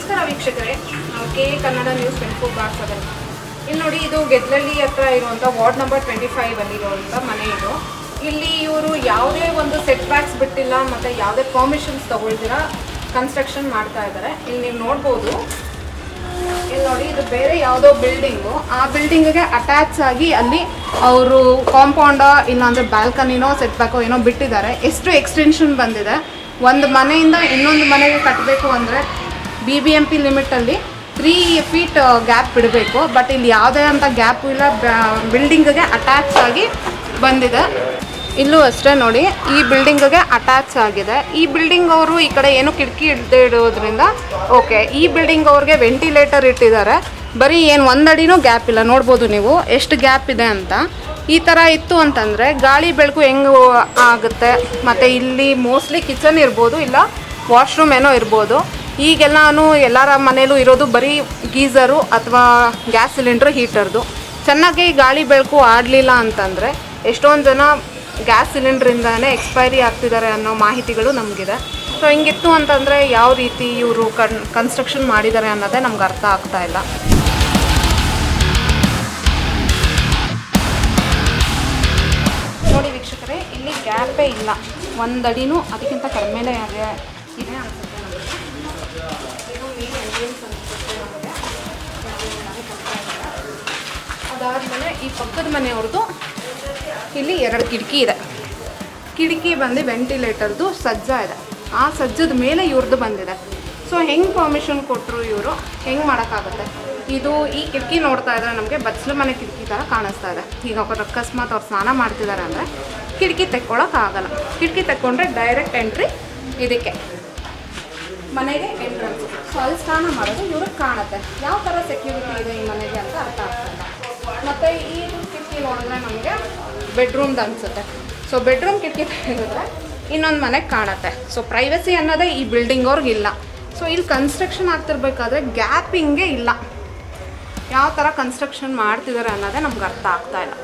ನಮಸ್ಕಾರ ವೀಕ್ಷಕರೇ, ನಾವು ಕೆ ಕನ್ನಡ ನ್ಯೂಸ್ 24/7. ಇಲ್ಲಿ ನೋಡಿ, ಇದು ಗೆದ್ಲಳ್ಳಿ ಹತ್ರ ಇರುವಂಥ ವಾರ್ಡ್ ನಂಬರ್ 25 ಅಲ್ಲಿ ಇರುವಂಥ ಮನೆ ಇದು. ಇಲ್ಲಿ ಇವರು ಯಾವುದೇ ಒಂದು ಸೆಟ್ ಬ್ಯಾಕ್ಸ್ ಬಿಟ್ಟಿಲ್ಲ ಮತ್ತು ಯಾವುದೇ ಪರ್ಮಿಷನ್ಸ್ ತಗೊಳ್ದಿರ ಕನ್ಸ್ಟ್ರಕ್ಷನ್ ಮಾಡ್ತಾ ಇದ್ದಾರೆ. ಇಲ್ಲಿ ನೀವು ನೋಡ್ಬೋದು, ಇಲ್ಲಿ ನೋಡಿ, ಇದು ಬೇರೆ ಯಾವುದೋ ಬಿಲ್ಡಿಂಗು. ಆ ಬಿಲ್ಡಿಂಗಿಗೆ ಅಟ್ಯಾಚ್ ಆಗಿ ಅಲ್ಲಿ ಅವರು ಕಾಂಪೌಂಡ ಇಲ್ಲಾಂದರೆ ಬ್ಯಾಲ್ಕನಿನೋ ಸೆಟ್ ಬ್ಯಾಕೋ ಏನೋ ಬಿಟ್ಟಿದ್ದಾರೆ. ಎಷ್ಟು ಎಕ್ಸ್ಟೆನ್ಷನ್ ಬಂದಿದೆ, ಒಂದು ಮನೆಯಿಂದ ಇನ್ನೊಂದು ಮನೆಗೆ ಕಟ್ಟಬೇಕು ಅಂದರೆ BBMP ಲಿಮಿಟಲ್ಲಿ 3 feet ಗ್ಯಾಪ್ ಬಿಡಬೇಕು. ಬಟ್ ಇಲ್ಲಿ ಯಾವುದೇ ಅಂತ ಗ್ಯಾಪು ಇಲ್ಲ, ಬಿಲ್ಡಿಂಗಿಗೆ ಅಟ್ಯಾಚ್ ಆಗಿ ಬಂದಿದೆ. ಇಲ್ಲೂ ಅಷ್ಟೇ ನೋಡಿ, ಈ ಬಿಲ್ಡಿಂಗಿಗೆ ಅಟ್ಯಾಚ್ ಆಗಿದೆ. ಈ ಬಿಲ್ಡಿಂಗ್ ಅವರು ಈ ಕಡೆ ಏನು ಕಿಟಕಿ ಇಡದೇ ಇಡೋದ್ರಿಂದ ಓಕೆ. ಈ ಬಿಲ್ಡಿಂಗ್ ಅವ್ರಿಗೆ ವೆಂಟಿಲೇಟರ್ ಇಟ್ಟಿದ್ದಾರೆ. ಬರೀ ಏನು ಒಂದಡಿನೂ ಗ್ಯಾಪ್ ಇಲ್ಲ, ನೋಡ್ಬೋದು ನೀವು ಎಷ್ಟು ಗ್ಯಾಪ್ ಇದೆ ಅಂತ. ಈ ಥರ ಇತ್ತು ಅಂತಂದರೆ ಗಾಳಿ ಬೆಳಕು ಹೆಂಗೆ ಆಗುತ್ತೆ. ಮತ್ತು ಇಲ್ಲಿ ಮೋಸ್ಟ್ಲಿ ಕಿಚನ್ ಇರ್ಬೋದು, ಇಲ್ಲ ವಾಶ್ರೂಮ್ ಏನೋ ಇರ್ಬೋದು. ಈಗೆಲ್ಲನೂ ಎಲ್ಲರ ಮನೇಲೂ ಇರೋದು ಬರೀ ಗೀಝರು ಅಥವಾ ಗ್ಯಾಸ್ ಸಿಲಿಂಡ್ರ್ ಹೀಟರ್ದು. ಚೆನ್ನಾಗಿ ಗಾಳಿ ಬೆಳಕು ಆಡಲಿಲ್ಲ ಅಂತಂದರೆ ಎಷ್ಟೊಂದು ಜನ ಗ್ಯಾಸ್ ಸಿಲಿಂಡ್ರಿಂದನೇ ಎಕ್ಸ್ಪೈರಿ ಆಗ್ತಿದ್ದಾರೆ ಅನ್ನೋ ಮಾಹಿತಿಗಳು ನಮಗಿದೆ. ಸೊ ಹಿಂಗಿತ್ತು ಅಂತಂದರೆ ಯಾವ ರೀತಿ ಇವರು ಕನ್ಸ್ಟ್ರಕ್ಷನ್ ಮಾಡಿದ್ದಾರೆ ಅನ್ನೋದೇ ನಮ್ಗೆ ಅರ್ಥ ಆಗ್ತಾ ಇಲ್ಲ. ನೋಡಿ ವೀಕ್ಷಕರೇ, ಇಲ್ಲಿ ಗ್ಯಾಪೇ ಇಲ್ಲ, ಒಂದಡಿನೂ ಅದಕ್ಕಿಂತ ಕಡಿಮೆನೇ ಇದೆ ಅನಿಸುತ್ತೆ ನಮಗೆ. ಇದು ಮೇನ್ ಎಂಟ್ರೆನ್ಸ್ ಅನಿಸುತ್ತೆ ನಮಗೆ. ಅದಾದಮೇಲೆ ಈ ಪಕ್ಕದ ಮನೆಯವ್ರದ್ದು ಇಲ್ಲಿ 2 ಕಿಟಕಿ ಇದೆ. ಕಿಟಕಿ ಬಂದು ವೆಂಟಿಲೇಟರ್ದು ಸಜ್ಜ ಇದೆ. ಆ ಸಜ್ಜದ ಮೇಲೆ ಇವ್ರದ್ದು ಬಂದಿದೆ. ಸೊ ಹೆಂಗೆ ಪರ್ಮಿಷನ್ ಕೊಟ್ಟರು ಇವರು, ಹೆಂಗೆ ಮಾಡೋಕ್ಕಾಗುತ್ತೆ? ಇದು ಈ ಕಿಟಕಿ ನೋಡ್ತಾ ಇದ್ದಾರೆ, ನಮಗೆ ಬಚ್ಚಲು ಮನೆ ಕಿಟಕಿ ಥರ ಕಾಣಿಸ್ತಾ ಇದೆ. ಈಗ ಅವ್ರು ಅಕಸ್ಮಾತ್ ಅವ್ರು ಸ್ನಾನ ಮಾಡ್ತಿದ್ದಾರೆ ಅಂದರೆ ಕಿಟಕಿ ತೆಕ್ಕೊಳ್ಳೋಕ್ಕಾಗಲ್ಲ. ಕಿಟಕಿ ತೆಕ್ಕೊಂಡ್ರೆ ಡೈರೆಕ್ಟ್ ಎಂಟ್ರಿ ಇದಕ್ಕೆ ಮನೆಗೆ ಎಂಟ್ರೆನ್ಸ್. ಸೊ ಅಲ್ಲಿ ಸ್ನಾನ ಮಾಡೋದು ಇವ್ರಿಗೆ ಕಾಣುತ್ತೆ. ಯಾವ ಥರ ಸೆಕ್ಯೂರಿಟಿ ಇದೆ ಈ ಮನೆಗೆ ಅಂತ ಅರ್ಥ ಆಗ್ತಿಲ್ಲ. ಮತ್ತು ಈ ಕಿಟಕಿ ನೋಡಿದ್ರೆ ನಮಗೆ ಬೆಡ್ರೂಮ್ದು ಅನಿಸುತ್ತೆ. ಸೊ ಬೆಡ್ರೂಮ್ ಕಿಟಕಿ ತೆಗೆದ್ರೆ ಇನ್ನೊಂದು ಮನೆಗೆ ಕಾಣುತ್ತೆ. ಸೊ ಪ್ರೈವಸಿ ಅನ್ನೋದೇ ಈ ಬಿಲ್ಡಿಂಗ್ ಅವ್ರಿಗಿಲ್ಲ. ಸೊ ಇಲ್ಲಿ ಕನ್ಸ್ಟ್ರಕ್ಷನ್ ಆಗ್ತಿರ್ಬೇಕಾದ್ರೆ ಗ್ಯಾಪಿಂಗೇ ಇಲ್ಲ. ಯಾವ ಥರ ಕನ್ಸ್ಟ್ರಕ್ಷನ್ ಮಾಡ್ತಿದ್ದಾರೆ ಅನ್ನೋದೇ ನಮ್ಗೆ ಅರ್ಥ ಆಗ್ತಾ ಇಲ್ಲ.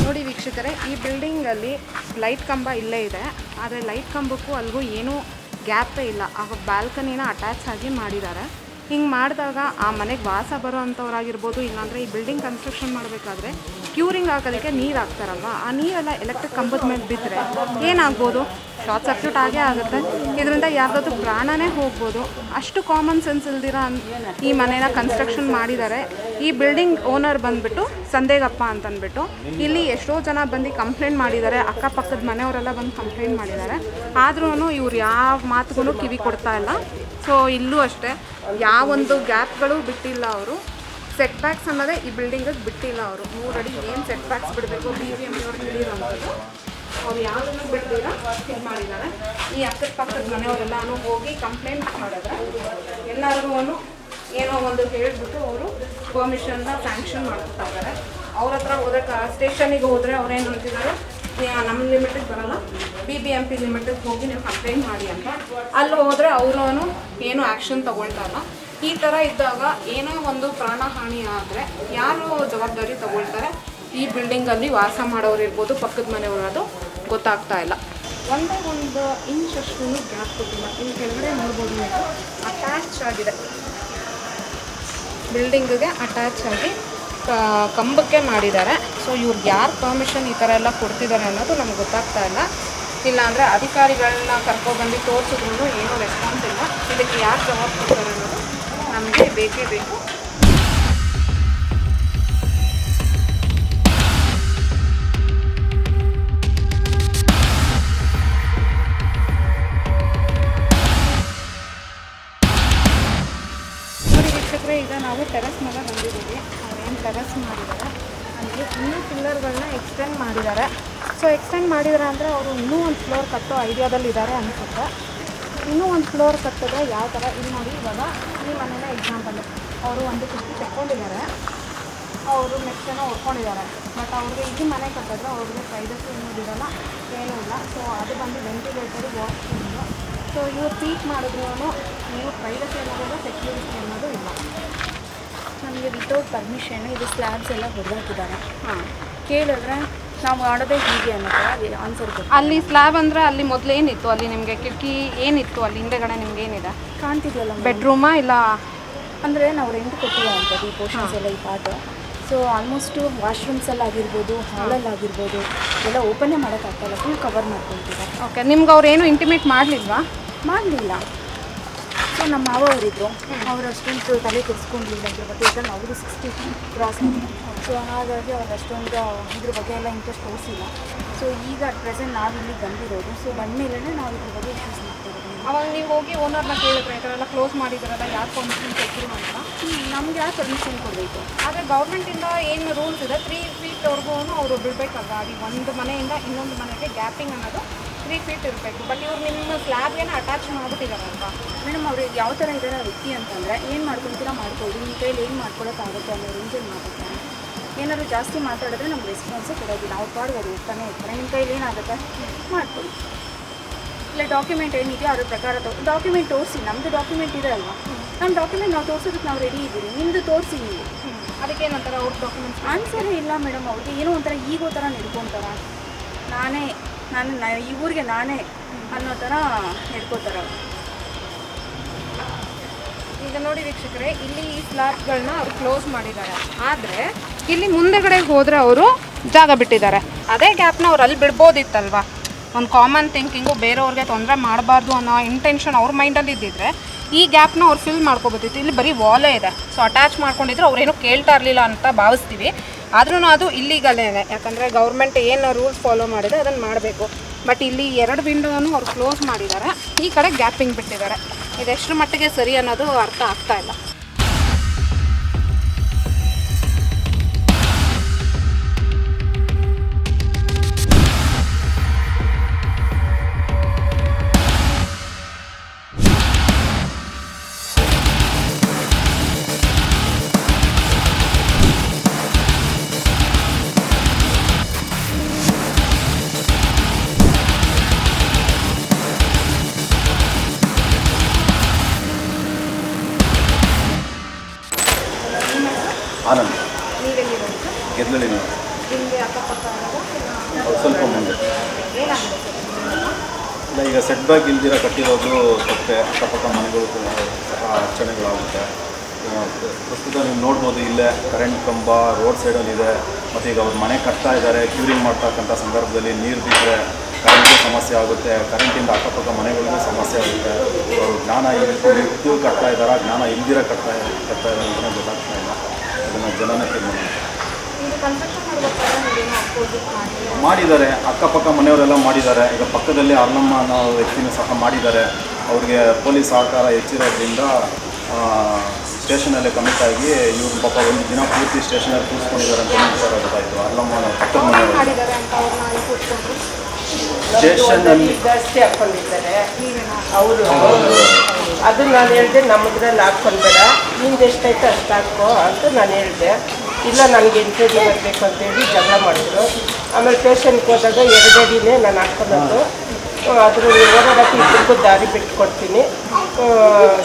ನೋಡಿ ವೀಕ್ಷಕರೇ, ಈ ಬಿಲ್ಡಿಂಗಲ್ಲಿ ಲೈಟ್ ಕಂಬ ಇಲ್ಲೇ ಇದೆ. ಆದರೆ ಲೈಟ್ ಕಂಬಕ್ಕೂ ಅಲ್ಲಿಗೂ ಏನೂ ಗ್ಯಾಪೇ ಇಲ್ಲ. ಆಗ ಬ್ಯಾಲ್ಕನಿನ ಅಟ್ಯಾಚ್ ಆಗಿ ಮಾಡಿದ್ದಾರೆ. ಹಿಂಗೆ ಮಾಡಿದಾಗ ಆ ಮನೆಗೆ ವಾಸ ಬರೋ ಅಂಥವ್ರಾಗಿರ್ಬೋದು, ಇಲ್ಲಾಂದರೆ ಈ ಬಿಲ್ಡಿಂಗ್ ಕನ್ಸ್ಟ್ರಕ್ಷನ್ ಮಾಡಬೇಕಾದ್ರೆ ಕ್ಯೂರಿಂಗ್ ಹಾಕೋದಕ್ಕೆ ನೀರು ಹಾಕ್ತಾರಲ್ವ, ಆ ನೀರೆಲ್ಲ ಎಲೆಕ್ಟ್ರಿಕ್ ಕಂಬದ ಮೇಲೆ ಬಿದ್ದರೆ ಏನಾಗ್ಬೋದು? ಶಾರ್ಟ್ ಸರ್ಕ್ಯೂಟ್ ಆಗೇ ಆಗುತ್ತೆ. ಇದರಿಂದ ಯಾರ್ದಾದ್ರೂ ಪ್ರಾಣನೇ ಹೋಗ್ಬೋದು. ಅಷ್ಟು ಕಾಮನ್ ಸೆನ್ಸ್ ಇಲ್ದಿರ ಈ ಮನೇನ ಕನ್ಸ್ಟ್ರಕ್ಷನ್ ಮಾಡಿದ್ದಾರೆ. ಈ ಬಿಲ್ಡಿಂಗ್ ಓನರ್ ಬಂದುಬಿಟ್ಟು ಸಂದೇಗಪ್ಪ ಅಂತಂದ್ಬಿಟ್ಟು ಇಲ್ಲಿ ಎಷ್ಟೋ ಜನ ಬಂದು ಕಂಪ್ಲೇಂಟ್ ಮಾಡಿದ್ದಾರೆ. ಅಕ್ಕಪಕ್ಕದ ಮನೆಯವರೆಲ್ಲ ಬಂದು ಕಂಪ್ಲೇಂಟ್ ಮಾಡಿದ್ದಾರೆ. ಆದ್ರೂ ಇವ್ರು ಯಾವ ಮಾತುಗೂ ಕಿವಿ ಕೊಡ್ತಾ ಇಲ್ಲ. ಸೊ ಇಲ್ಲೂ ಅಷ್ಟೇ, ಯಾವೊಂದು ಗ್ಯಾಪ್ಗಳು ಬಿಟ್ಟಿಲ್ಲ ಅವರು. ಸೆಟ್ ಬ್ಯಾಕ್ಸ್ ಅನ್ನೋದೇ ಈ ಬಿಲ್ಡಿಂಗಿಗೆ ಬಿಟ್ಟಿಲ್ಲ ಅವರು. 3 ಅಡಿ ಏನು ಸೆಟ್ ಬ್ಯಾಕ್ಸ್ ಬಿಡಬೇಕು BBMP ಅವ್ರು ಹೇಳಿರೋಂಥದ್ದು ಅವ್ರು ಯಾವುದನ್ನು ಬಿಡ್ತೀರ ಇದು ಮಾಡಿದ್ದಾರೆ. ಈ ಅಕ್ಕಪಕ್ಕದ ಮನೆಯವರೆಲ್ಲನೂ ಹೋಗಿ ಕಂಪ್ಲೇಂಟ್ ಮಾಡಿದ್ರೆ ಎಲ್ಲರಿಗೂ ಏನೋ ಒಂದು ಹೇಳಿಬಿಟ್ಟು ಅವರು ಪರ್ಮಿಷನ್ನ ಸ್ಯಾಂಕ್ಷನ್ ಮಾಡ್ಕೊತಾರೆ. ಅವ್ರ ಹತ್ರ ಹೋದ್ರೆ ಸ್ಟೇಷನಿಗೆ ಹೋದರೆ ಅವ್ರೇನು ಅಂತಿದ್ದಾರೆ, ನಮ್ಮ ಲಿಮಿಟಿಗೆ ಬರೋಲ್ಲ, BBMP ಲಿಮಿಟಿಗೆ ಹೋಗಿ ನೀವು ಕಂಪ್ಲೇಂಟ್ ಮಾಡಿ ಅಂತ. ಅಲ್ಲಿ ಹೋದರೆ ಅವರು ಏನು ಆ್ಯಕ್ಷನ್ ತೊಗೊಳ್ತಾ ಇಲ್ಲ. ಈ ಥರ ಇದ್ದಾಗ ಏನೋ ಒಂದು ಪ್ರಾಣಹಾನಿ ಆದರೆ ಯಾರು ಜವಾಬ್ದಾರಿ ತಗೊಳ್ತಾರೆ? ಈ ಬಿಲ್ಡಿಂಗಲ್ಲಿ ವಾಸ ಮಾಡೋರು ಇರ್ಬೋದು, ಪಕ್ಕದ ಮನೆಯವರು, ಅದು ಗೊತ್ತಾಗ್ತಾ ಇಲ್ಲ. ಒಂದೇ ಒಂದು ಇಂಚಷ್ಟು ಗ್ಯಾಪ್ ಕೊಟ್ಟಿಲ್ಲ. ಇಲ್ಲಿ ಕೆಳಗಡೆ ನೋಡ್ಬೋದು, ನೀವು ಅಟ್ಯಾಚ್ ಆಗಿದೆ, ಬಿಲ್ಡಿಂಗಿಗೆ ಅಟ್ಯಾಚ್ ಆಗಿ ಕಂಬಕ್ಕೆ ಮಾಡಿದ್ದಾರೆ. ಸೊ ಇವ್ರಿಗೆ ಯಾರು ಪರ್ಮಿಷನ್ ಈ ಥರ ಎಲ್ಲ ಕೊಡ್ತಿದ್ದಾರೆ ಅನ್ನೋದು ನಮ್ಗೆ ಗೊತ್ತಾಗ್ತಾ ಇಲ್ಲ. ಇಲ್ಲಾಂದರೆ ಅಧಿಕಾರಿಗಳನ್ನ ಕರ್ಕೊಬಂದು ತೋರಿಸಿದ್ರು ಏನೂ ರೆಸ್ಪಾನ್ಸ್ ಇಲ್ಲ. ಇದಕ್ಕೆ ಯಾರು ಜವಾಬ್ದಾರಿ ಅನ್ನೋದು ನಮಗೆ ಬೇಕೇ ಬೇಕು. ನೋಡಿ ವೀಕ್ಷಕರೇ, ಈಗ ನಾವು ಟೆರೆಸ್ ಮೇಲೆ ಬಂದಿದ್ದೀವಿ. ಅವ್ರೇನು ಟೆರೆಸ್ ಮಾಡಿದ್ದಾರೆ ಅಂದರೆ ಇನ್ನೂ ಪಿಲ್ಲರ್ಗಳನ್ನ ಎಕ್ಸ್ಟೆಂಡ್ ಮಾಡಿದ್ದಾರೆ. ಸೊ ಎಕ್ಸ್ಟೆಂಡ್ ಮಾಡಿದ್ದಾರೆ ಅಂದರೆ ಅವರು ಇನ್ನೂ ಒಂದು ಫ್ಲೋರ್ ಕಟ್ಟೋ ಐಡಿಯಾದಲ್ಲಿದ್ದಾರೆ ಅನಿಸುತ್ತೆ. ಇನ್ನೂ ಒಂದು ಫ್ಲೋರ್ ಕಟ್ಟಿದ್ರೆ ಯಾವ ಥರ, ಇಲ್ಲಿ ನೋಡಿ, ಇವಾಗ ಈ ಮನೇನ ಎಕ್ಸಾಂಪಲ್, ಅವರು ಒಂದು ಕಿಟಕಿ ತೆಕ್ಕೊಂಡಿದ್ದಾರೆ, ಅವರು ನೆಕ್ಸ್ಟ್ ಏನೋ ಹೊಡ್ಕೊಂಡಿದ್ದಾರೆ. ಬಟ್ ಅವ್ರಿಗೆ ಈ ಮನೆ ಕಟ್ಟಿದ್ರೆ ಅವ್ರಿಗೆ ಪ್ರೈವಸಿ ಅನ್ನೋದಿರಲ್ಲ, ಏನೂ ಇಲ್ಲ. ಸೊ ಅದು ಬಂದು ವೆಂಟಿಲೇಟರು, ವಾಶ್ರೂಮು. ಸೊ ಇವ್ರು ಪೀಕ್ ಮಾಡಿದ್ರು ನೀವು ಪ್ರೈವಸಿ ಅನ್ನೋದು, ಸೆಕ್ಯೂರಿಟಿ ಅನ್ನೋದು ಇಲ್ಲ. ನಮಗೆ ವಿತೌಟ್ ಪರ್ಮಿಷನ್ ಇದು ಸ್ಲ್ಯಾಬ್ಸ್ ಎಲ್ಲ ಹೊಡೆದಾಕಿದ್ದಾರೆ. ಹಾಂ, ಕೇಳಿದ್ರೆ ನಾವು ಮಾಡೋದೇ ಹೀಗೆ ಅನ್ನೋದು ಆನ್ಸರ್ ಕೊಟ್ಟು. ಅಲ್ಲಿ ಸ್ಲ್ಯಾಬ್ ಅಂದರೆ ಅಲ್ಲಿ ಮೊದಲು ಏನಿತ್ತು, ಅಲ್ಲಿ ನಿಮಗೆ ಕಿಟಕಿ ಏನಿತ್ತು, ಅಲ್ಲಿ ಹಿಂದೆಗಡೆ ನಿಮ್ಗೆ ಏನಿದೆ ಕಾಣ್ತಿದೆಯಲ್ಲ ಬೆಡ್ರೂಮಾ ಇಲ್ಲ? ಅಂದರೆ ನಾವು ರೆಂಟ್ ಕೊಟ್ಟಿರೋವಂಥದ್ದು ಈ ಪೋರ್ಷನ್ಸ್ ಎಲ್ಲ ಈ ಪಾರ್ಟು. ಸೊ ಆಲ್ಮೋಸ್ಟು ವಾಶ್ರೂಮ್ಸಲ್ಲಿ ಆಗಿರ್ಬೋದು, ಹಾಲಲ್ಲಿ ಆಗಿರ್ಬೋದು, ಎಲ್ಲ ಓಪನ್ನೇ ಮಾಡೋಕ್ಕಾಗ್ತಾಯಿಲ್ಲ, ಫುಲ್ ಕವರ್ ಮಾಡ್ಕೊಳ್ತಿದ್ದಾರೆ. ಓಕೆ, ನಿಮ್ಗೆ ಅವ್ರು ಏನು ಇಂಟಿಮೇಟ್ ಮಾಡಲಿಲ್ವಾ? ಮಾಡಲಿಲ್ಲ. ಸೊ ನಮ್ಮ ಮಾವ ಅವರಿದ್ದರು, ಅವ್ರು ಅಷ್ಟೊಂದು ತಲೆ ಕೆಡಿಸ್ಕೊಂಡಿಲ್ಲ ಇದ್ರ ಬಗ್ಗೆ. ಯಾಕಂದ್ರೆ ಅವರು 60 ಕ್ರಾಸ್ ಆಗಿದೆ. ಸೊ ಹಾಗಾಗಿ ಅವ್ರು ಅಷ್ಟೊಂದು ಇದ್ರ ಬಗ್ಗೆ ಎಲ್ಲ ಇಂಟ್ರೆಸ್ಟ್ ತೋರಿಸಿಲ್ಲ. ಸೊ ಈಗ ಅಟ್ ಪ್ರೆಸೆಂಟ್ ನಾವು ಇಲ್ಲಿ ಬಂದಿರೋದು. ಸೊ ಬಂದಮೇಲೆ ನಾವು ಇದ್ರ ಬಗ್ಗೆ ಯೂಸ್ ಮಾಡ್ತಿರೋದು. ಅವಾಗ ನೀವು ಹೋಗಿ ಓನರ್ನ ಕೇಳಿದ್ರೆ ಈ ಥರ ಎಲ್ಲ ಕ್ಲೋಸ್ ಮಾಡಿದಾರಲ್ಲ, ಯಾರು ಪರ್ಮಿಷನ್ ಕೊಟ್ಟರು ಅಂತ? ನಮ್ಗೆ ಯಾರು ಪರ್ಮಿಷನ್ ಕೊಡಬೇಕು? ಆದರೆ ಗೌರ್ಮೆಂಟಿಂದ ಏನು ರೂಲ್ಸ್ ಇದೆ, 3 ಫೀಟ್ವರೆಗೂ ಅವರು ಬಿಡಬೇಕಾಗ ಗಾಡಿ ಒಂದು ಮನೆಯಿಂದ ಇನ್ನೊಂದು ಮನೆಗೆ ಗ್ಯಾಪಿಂಗ್ ಅನ್ನೋದು 3 ಫೀಟ್ ಇರಬೇಕು. ಬಟ್ ಇವ್ರು ನಿಮ್ಮ ಸ್ಲ್ಯಾಬ್ಗೇನೆ ಅಟ್ಯಾಚ್ ಮಾಡಿಬಿಟ್ಟಿದ್ದಾರಲ್ವಾ? ಮೇಡಮ್ ಅವ್ರಿಗೆ ಯಾವ ಥರ ಇದ್ದಾರೆ ವ್ಯಕ್ತಿ ಅಂತಂದರೆ, ಏನು ಮಾಡ್ಕೊಳ್ತೀರಾ ಮಾಡ್ಕೊಳ್ಳಿ, ನಿಮ್ಮ ಕೈಲಿ ಏನು ಮಾಡ್ಕೊಳಕ್ಕಾಗುತ್ತೆ ಅನ್ನೋ ರೇಂಜಲ್ಲಿ ಮಾತಾಡ್ತಾರೆ. ಏನಾದರೂ ಜಾಸ್ತಿ ಮಾತಾಡಿದ್ರೆ ನಮ್ಗೆ ರೆಸ್ಪಾನ್ಸೇ ಕೊಡೋದಿಲ್ಲ. ಅವ್ರ ಪಾಡ್ಗೆ ಅವ್ರು ಹೋಗ್ತಾನೆ ಇರ್ತಾರೆ. ನಿಮ್ಮ ಕೈಲಿ ಏನಾಗುತ್ತೆ ಮಾಡ್ಕೊಳ್ಳಿ, ಇಲ್ಲ ಡಾಕ್ಯುಮೆಂಟ್ ಏನಿದೆಯೋ ಅದ್ರ ಪ್ರಕಾರ ಡಾಕ್ಯುಮೆಂಟ್ ತೋರಿಸಿ. ನಮ್ಮದು ಡಾಕ್ಯುಮೆಂಟ್ ಇದೆ ಅಲ್ವಾ, ನಮ್ಮ ಡಾಕ್ಯುಮೆಂಟ್ ನಾವು ತೋರಿಸೋದಕ್ಕೆ ನಾವು ರೆಡಿ ಇದ್ದೀವಿ. ನಿಮ್ಮದು ತೋರಿಸಿ ನೀವು. ಅದಕ್ಕೇನಂತಾರೆ ಅವ್ರ ಡಾಕ್ಯುಮೆಂಟ್ಸ್? ಆನ್ಸರೇ ಇಲ್ಲ ಮೇಡಮ್. ಅವ್ರಿಗೆ ಏನೋ ಒಂಥರ ಈಗೋ ಥರ ನಡ್ಕೊತಾರೆ. ನಾನು ಈ ಊರಿಗೆ ನಾನೇ ಅನ್ನೋ ಥರ ನಡ್ಕೋತಾರೆ ಅವರು. ಈಗ ನೋಡಿ ವೀಕ್ಷಕರೇ, ಇಲ್ಲಿ ಈ ಸ್ಲ್ಯಾಬ್ಗಳನ್ನ ಅವ್ರು ಕ್ಲೋಸ್ ಮಾಡಿದ್ದಾರೆ. ಆದರೆ ಇಲ್ಲಿ ಮುಂದೆಗಡೆ ಹೋದರೆ ಅವರು ಜಾಗ ಬಿಟ್ಟಿದ್ದಾರೆ. ಅದೇ ಗ್ಯಾಪ್ನ ಅವ್ರು ಅಲ್ಲಿ ಬಿಡ್ಬೋದಿತ್ತಲ್ವ? ಒಂದು ಕಾಮನ್ ಥಿಂಕಿಂಗು, ಬೇರೆಯವ್ರಿಗೆ ತೊಂದರೆ ಮಾಡಬಾರ್ದು ಅನ್ನೋ ಇಂಟೆನ್ಷನ್ ಅವ್ರ ಮೈಂಡಲ್ಲಿ ಇದ್ದಿದ್ರೆ ಈ ಗ್ಯಾಪ್ನ ಅವ್ರು ಫಿಲ್ ಮಾಡ್ಕೋಬೋದಿತ್ತು. ಇಲ್ಲಿ ಬರೀ ವಾಲೇ ಇದೆ. ಸೊ ಅಟ್ಯಾಚ್ ಮಾಡ್ಕೊಂಡಿದ್ರು ಅವ್ರೇನು ಕೇಳ್ತಾ ಇರಲಿಲ್ಲ ಅಂತ ಭಾವಿಸ್ತೀವಿ. ಆದ್ರೂ ಅದು ಇಲ್ಲಿಗಲೇನೆ, ಯಾಕಂದರೆ ಗೌರ್ಮೆಂಟ್ ಏನು ರೂಲ್ಸ್ ಫಾಲೋ ಮಾಡಿದೆ ಅದನ್ನು ಮಾಡಬೇಕು. ಬಟ್ ಇಲ್ಲಿ 2 ವಿಂಡೋನು ಅವ್ರು ಕ್ಲೋಸ್ ಮಾಡಿದ್ದಾರೆ, ಈ ಕಡೆ ಗ್ಯಾಪಿಂಗ್ ಬಿಟ್ಟಿದ್ದಾರೆ. ಇದೆಷ್ಟು ಮಟ್ಟಿಗೆ ಸರಿ ಅನ್ನೋದು ಅರ್ಥ ಆಗ್ತಾ ಇಲ್ಲ. ಆನಂದ್ ಗೆದ್ದಲಿ ಸ್ವಲ್ಪ ಮುಂದೆ ಇಲ್ಲ. ಈಗ ಸೆಟ್ ಬ್ಯಾಕ್ ಇಲ್ದಿರ ಕಟ್ಟಿರೋದು ತಪ್ಪೆ. ಅಕ್ಕಪಕ್ಕ ಮನೆಗಳು ಸಹ ಅಡಚಣೆಗಳಾಗುತ್ತೆ. ಪ್ರಸ್ತುತ ನೀವು ನೋಡ್ಬೋದು, ಇಲ್ಲೇ ಕರೆಂಟ್ ಕಂಬ ರೋಡ್ ಸೈಡಲ್ಲಿದೆ. ಮತ್ತು ಈಗ ಅವ್ರು ಮನೆ ಕಟ್ತಾ ಇದ್ದಾರೆ. ಕ್ಯೂರಿಂಗ್ ಮಾಡ್ತಕ್ಕಂಥ ಸಂದರ್ಭದಲ್ಲಿ ನೀರು ಬಿದ್ದರೆ ಕರೆಂಟ್ಗೆ ಸಮಸ್ಯೆ ಆಗುತ್ತೆ. ಕರೆಂಟಿಂದ ಅಕ್ಕಪಕ್ಕ ಮನೆಗಳಿಗೂ ಸಮಸ್ಯೆ ಆಗುತ್ತೆ. ಅವರು ಜ್ಞಾನ ಇದ್ದು ಕಟ್ತಾ ಇದ್ದಾರೆ, ಜ್ಞಾನ ಇಲ್ದಿರ ಕಟ್ತಾ ಇದ್ದಾರೆ ಅಂತಲೇ ಗೊತ್ತಾಗ್ತಾ ಇಲ್ಲ. ಅದನ್ನು ಜನನೇ ತೀರ್ಮಾನ ಮಾಡಿದ್ದಾರೆ. ಅಕ್ಕಪಕ್ಕ ಮನೆಯವರೆಲ್ಲ ಮಾಡಿದ್ದಾರೆ. ಈಗ ಪಕ್ಕದಲ್ಲಿ ಅರ್ಲಮ್ಮ ಅನ್ನೋ ವ್ಯಕ್ತಿನೂ ಸಹ ಮಾಡಿದ್ದಾರೆ. ಅವ್ರಿಗೆ ಪೊಲೀಸ್ ಸಹಕಾರ ಹೆಚ್ಚಿರೋದ್ರಿಂದ ಸ್ಟೇಷನಲ್ಲೇ ಕಮಿಟ್ ಆಗಿ ಇವ್ರ ಪಾಪ ಒಂದು ದಿನ ಪೂರ್ತಿ ಸ್ಟೇಷನಲ್ಲಿ ಕೂರಿಸ್ಕೊಂಡಿದ್ದಾರೆ ಅಂತ ಗೊತ್ತಾಯಿತು. ಅರ್ಲಮ್ಮ ಪಕ್ಕದ ಮನೆಯವರು ಸ್ಟೇಷನಲ್ಲಿ ಜಾಸ್ತಿ ಹಾಕ್ಕೊಂಡಿದ್ದಾರೆ ಅವರು. ಅದು ನಾನು ಹೇಳಿದೆ, ನಮ್ಮದ್ರಲ್ಲಿ ಹಾಕ್ಕೊಂಡ್ಬೇಡ, ನಿಂದು ಎಷ್ಟೈತೆ ಅಷ್ಟು ಹಾಕೋ ಅಂತ ನಾನು ಹೇಳಿದೆ. ಇಲ್ಲ, ನನಗೆ ಎಂಟ್ರೆಡಿ ಬರಬೇಕು ಅಂತೇಳಿ ಜಗಳ ಮಾಡಿದ್ರು. ಆಮೇಲೆ ಸ್ಟೇಷನ್ಗೆ ಹೋದಾಗ 2 ಅಡಿನೇ ನಾನು ಹಾಕ್ಕೊಳ್ಳೋದು. ಅದ್ರ ಓಡಾಡೋಕ್ಕೆ ಇಬ್ಬರಿಗೂ ದಾರಿ ಬಿಟ್ಕೊಡ್ತೀನಿ,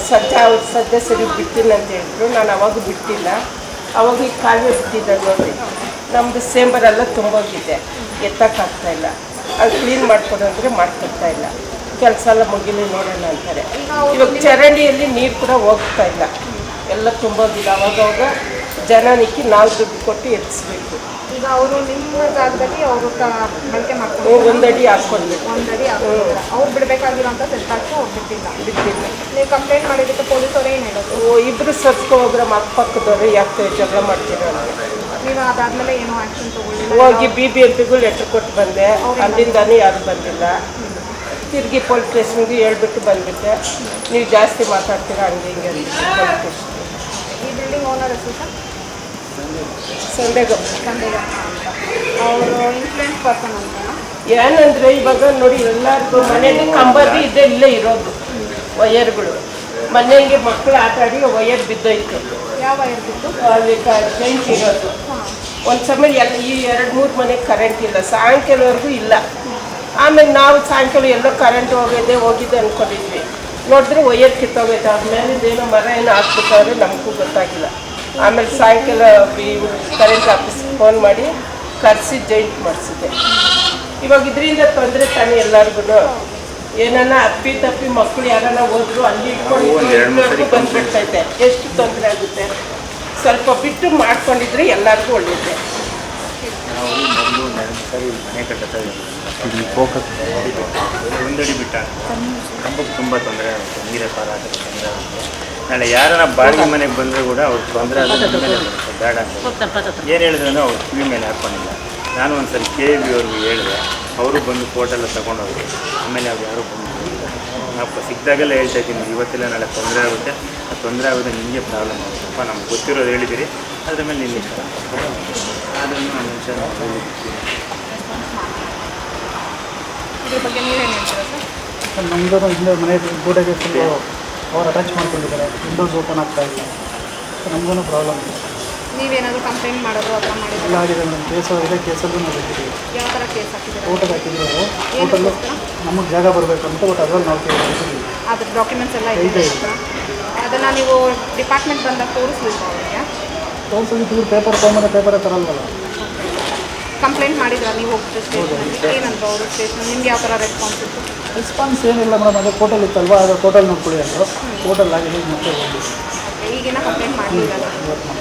ಸದ್ಯ ಸರಿ ಬಿಡ್ತೀನಿ ಅಂತ ಹೇಳಿದ್ರು. ನಾನು ಅವಾಗ ಬಿಟ್ಟಿಲ್ಲ. ಅವಾಗ ಈ ಕಾಲುವೆ ಬಿಟ್ಟಿದ್ದೆ ನೋಡಿ, ನಮ್ಮದು ಸೇಂಬರೆಲ್ಲ ತುಂಬೋಗಿದೆ, ಎತ್ತಕ್ಕಾಗ್ತಾಯಿಲ್ಲ. ಅದು ಕ್ಲೀನ್ ಮಾಡಿಕೊಡು ಅಂದರೆ ಮಾಡ್ಕೊಡ್ತಾ ಇಲ್ಲ. ಕೆಲಸ ಎಲ್ಲ ಮುಗಿಲಿ ನೋಡೋಣ ಅಂತಾರೆ. ಇವಾಗ ಚರಂಡಿಯಲ್ಲಿ ನೀರು ಕೂಡ ಹೋಗ್ತಾ ಇಲ್ಲ, ಎಲ್ಲ ತುಂಬೋದಿಲ್ಲ. ಅವಾಗವಾಗ ಜನ ನಿಕ್ಕಿ ನಾವು ದುಡ್ಡು ಕೊಟ್ಟು ಎತ್ತಿಸ್ಬೇಕು. ಈಗ ಅವರು ನಿಮ್ಮ ಜಾಗದಲ್ಲಿ ಅವರು ಬಳಕೆ ಮಾಡ್ಕೊಂಡು 1 ಅಡಿ ಹಾಕ್ಕೊಡ್ಬೇಕು. 1 ಅಡಿ ಅವ್ರು ಬಿಡಬೇಕಾಗಿರೋಂಥ ಸೆಟ್ಬಾಕ್ಸು ಅವ್ರು ಬಿಟ್ಟಿಲ್ಲ. ನೀವು ಕಂಪ್ಲೇಂಟ್ ಮಾಡಿದ್ದಕ್ಕೆ ಪೊಲೀಸರು ಏನು ಹೇಳೋದು? ಇಬ್ಬರು ಸರ್ಸ್ಕೊ ಹೋಗ್ರೆ ಅಕ್ಕಪಕ್ಕದವರು ಯಾಕೆ ಜಗಳ ಮಾಡ್ತೀರ ಅಂತ. ನೀವು ಅದಾದಮೇಲೆ ಏನೋ ಆ್ಯಕ್ಷನ್ ತೊಗೊಳ್ಳಿಲ್ಲ? ಹೋಗಿ BBMPಗೂ ಲೆಟ್ರ್ ಕೊಟ್ಟು ಬಂದೆ, ಅಲ್ಲಿಂದನೂ ಯಾರು ಬಂದಿಲ್ಲ. ತಿರುಗಿ ಪೊಲೀಸ್ ಸ್ಟೇಷನ್ಗೆ ಹೇಳ್ಬಿಟ್ಟು ಬಂದ್ಬಿಟ್ಟೆ, ನೀವು ಜಾಸ್ತಿ ಮಾತಾಡ್ತೀರಾ ಹಂಗೆ ಹಿಂಗೆ ಅಂತ ಪೊಲೀಸ್ ಸ್ಟೇಷನ್. ಈ ಬಿಲ್ಡಿಂಗ್ ಓನರ್ ಹೆಸರು ಸರ್? ಸಂದೇಗ ಅಂತ ಅವರು ಇನ್ಫ್ಲೂಯೆನ್ಸ್ ಪರ್ಸನ್ ಅಂತ. ಏನಂದರೆ ಇವಾಗ ನೋಡಿ, ಎಲ್ಲರಿಗೂ ಮನೆಯಲ್ಲಿ ಕಂಬದಿ ಇದೆ, ಇಲ್ಲೇ ಇರೋದು ವಯರ್ಗಳು. ಮನೆಗೆ ಮಕ್ಕಳು ಆಟ ಆಡಿ ವಯರ್ ಬಿದ್ದೋಯ್ತು. ಯಾವ ವಯರ್ ಬಿದ್ದು? ಅಲ್ಲಿ ಕರೆಂಟ್ ಇರೋದು. ಒಂದು ಸಮಯ ಈ 2-3 ಮನೆಗೆ ಕರೆಂಟ್ ಇಲ್ಲ, ಸಾಯಂಕಾಲವರೆಗೂ ಇಲ್ಲ. ಆಮೇಲೆ ನಾವು ಸಾಯಂಕಾಲ ಎಲ್ಲೋ ಕರೆಂಟ್ ಹೋಗಿದೆ ಅಂದ್ಕೊಂಡಿದ್ವಿ. ನೋಡಿದ್ರೆ ವಯರ್ ಕಿತ್ತೋಗೈತೆ. ಆದ್ಮೇಲೆ ಏನೋ ಮರ ಏನೋ ಹಾಕ್ಬಿಟ್ಟವ್ರೆ, ನಮಗೂ ಗೊತ್ತಾಗಿಲ್ಲ. ಆಮೇಲೆ ಸಾಯಂಕಾಲ ಕರೆಂಟ್ ಆಫೀಸ್ಗೆ ಫೋನ್ ಮಾಡಿ ಕರೆಸಿ ಜಾಯಿಂಟ್ ಮಾಡಿಸಿದೆ. ಇವಾಗ ಇದರಿಂದ ತೊಂದರೆ ತಾನೇ ಎಲ್ಲರಿಗೂ. ಏನನ್ನ ಅಪ್ಪಿ ತಪ್ಪಿ ಮಕ್ಕಳು ಯಾರನ್ನ ಹೋದ್ರು ಅಲ್ಲಿ ಇಟ್ಕೊಂಡು ಬಂದ್ಬಿಡ್ತೈತೆ. ಎಷ್ಟು ತೊಂದರೆ ಆಗುತ್ತೆ. ಸ್ವಲ್ಪ ಬಿಟ್ಟು ಮಾಡ್ಕೊಂಡಿದ್ರೆ ಎಲ್ಲರಿಗೂ ಒಳ್ಳೇದೆ. ನಾವು ಮೊದಲು ಸರಿ ಮನೆ ಕಟ್ಟುತ್ತಾ ಇದ್ದೀವಿ. ಫೋಕಸ್ ಒಂದಡಿ ಬಿಟ್ಟ ಕಂಬಕ್ಕೆ ತುಂಬ ತೊಂದರೆ ಆಗುತ್ತೆ. ನೀರ ಸಾರ ಆಗುತ್ತೆ, ತೊಂದರೆ ಆಗುತ್ತೆ. ನಾಳೆ ಯಾರನ್ನ ಬಾಡಿಗೆ ಮನೆಗೆ ಬಂದರೂ ಕೂಡ ಅವ್ರಿಗೆ ತೊಂದರೆ ಆಗುತ್ತೆ, ಬೇಡ ಅಂತ ಏನು ಹೇಳಿದ್ರು ಅವ್ರು ಕಿವಿ ಮೇಲೆ ಹಾಕ್ಕೊಂಡಿಲ್ಲ. ನಾನು ಒಂದು ಸರಿ KV ಅವ್ರಿಗೆ ಹೇಳಿದೆ, ಅವರು ಬಂದು ಫೋಟೆಲ್ಲ ತೊಗೊಂಡೋದ್ರು. ಆಮೇಲೆ ಅವ್ರು ಯಾರು ಬಂದು ನಾವು ಸಿಕ್ಕಿದಾಗೆಲ್ಲ ಹೇಳ್ತಾ ಇದ್ದೀನಿ, ಇವತ್ತೆಲ್ಲ ನಾಳೆ ತೊಂದರೆ ಆಗುತ್ತೆ, ಆ ತೊಂದರೆ ಆಗುತ್ತೆ, ನಿಮಗೆ ಪ್ರಾಬ್ಲಮ್ ಆಗುತ್ತಪ್ಪ, ನಮ್ಗೆ ಗೊತ್ತಿರೋದು ಹೇಳಿದ್ದೀರಿ, ಅದ್ರ ಮೇಲೆ ನಿನ್ನ ಇಷ್ಟ. ಅದನ್ನು ನಾನು ವಿಷಯ ಇದ್ರ ಬಗ್ಗೆ ನೀವೇನು ಹೇಳ್ತೀರಾ ಸರ್? ನಮ್ಮದು ಇಲ್ಲೇ ಮನೆ ಗೋಡೆಗೆ ಫುಲ್ಲು ಅವ್ರು ಅಟ್ಯಾಚ್ ಮಾಡ್ಕೊಂಡಿದ್ದಾರೆ. ವಿಂಡೋಸ್ ಓಪನ್ ಆಗ್ತಾ ಇಲ್ಲ. ನಮಗೂ ಪ್ರಾಬ್ಲಮ್ ಇದೆ. ನೀವೇನಾದರೂ ಕಂಪ್ಲೇಂಟ್ ಮಾಡೋದು ಆ ಥರ ಮಾಡಿದ್ರೆ ಎಲ್ಲ ಆಗಿದೆ ಮೇಡಮ್. ಕೇಸು ಇದೆ, ಕೇಸಲ್ಲೂ ನಾವು ಬಿಟ್ಟಿದ್ದೀವಿ. ಯಾವ ಥರ ಕೇಸ್ ಹಾಕಿದ್ದೀರಾ? ಓಟಲ್ಲಿ ಹಾಕಿದ್ರು. ಓಟಲ್ಲು ನಮಗೆ ಜಾಗ ಬರಬೇಕು ಅಂತ ಬಟ್ ಅದರಲ್ಲಿ ನಾವು ಕೇಳಿದ್ದೀವಿ. ಅದ್ರ ಡಾಕ್ಯುಮೆಂಟ್ಸ್ ಎಲ್ಲ ಇದೆ ಅದನ್ನು ನೀವು ಡಿಪಾರ್ಟ್ಮೆಂಟ್ ಬಂದಾಗ ತೋರಿಸ್ಲಿಲ್ವಾ ಅವರಿಗೆ? ತೋರಿಸೋದು ಇವ್ರು ಪೇಪರ್ ತೊಗೊಂಬಂದ್ರೆ ಪೇಪರೇ ತರಲ್ವಲ್ಲ. ಕಂಪ್ಲೇಂಟ್ ಮಾಡಿದ್ರಾ ನೀವು ಹೋಗ್ಬಿಟ್ಟು ಸ್ಟೇಷನಲ್ಲಿ? ಏನಂದ್ರು ಅವರು ಸ್ಟೇಷನ್? ನಿಮ್ಗೆ ಯಾವ ಥರ ರೆಸ್ಪಾನ್ಸ್ ಇತ್ತು? ರೆಸ್ಪಾನ್ಸ್ ಏನಿಲ್ಲ ಮೇಡಮ್. ಅದೇ ಕೋರ್ಟಲ್ಲಿ ಇತ್ತಲ್ವ, ಅದು ಕೋರ್ಟಲ್ಲಿ ನೋಡ್ಕೊಳ್ಳಿ ಅಂದರು. ಕೋರ್ಟಲ್ಲಿ ಆಗಿದೆ, ಮತ್ತೆ ಹೋಗಿ ಈಗೇನ ಕಂಪ್ಲೇಂಟ್ ಮಾಡಲಿಲ್ಲ? ಇವತ್ತು ಮಾಡಿ.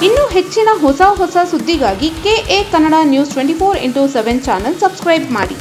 ಇನ್ನು ಹೆಚ್ಚಿನ ಹೊಸ ಸುದ್ದಿಗಾಗಿ KA Kannada news 24/7 channel subscribe ಮಾಡಿ.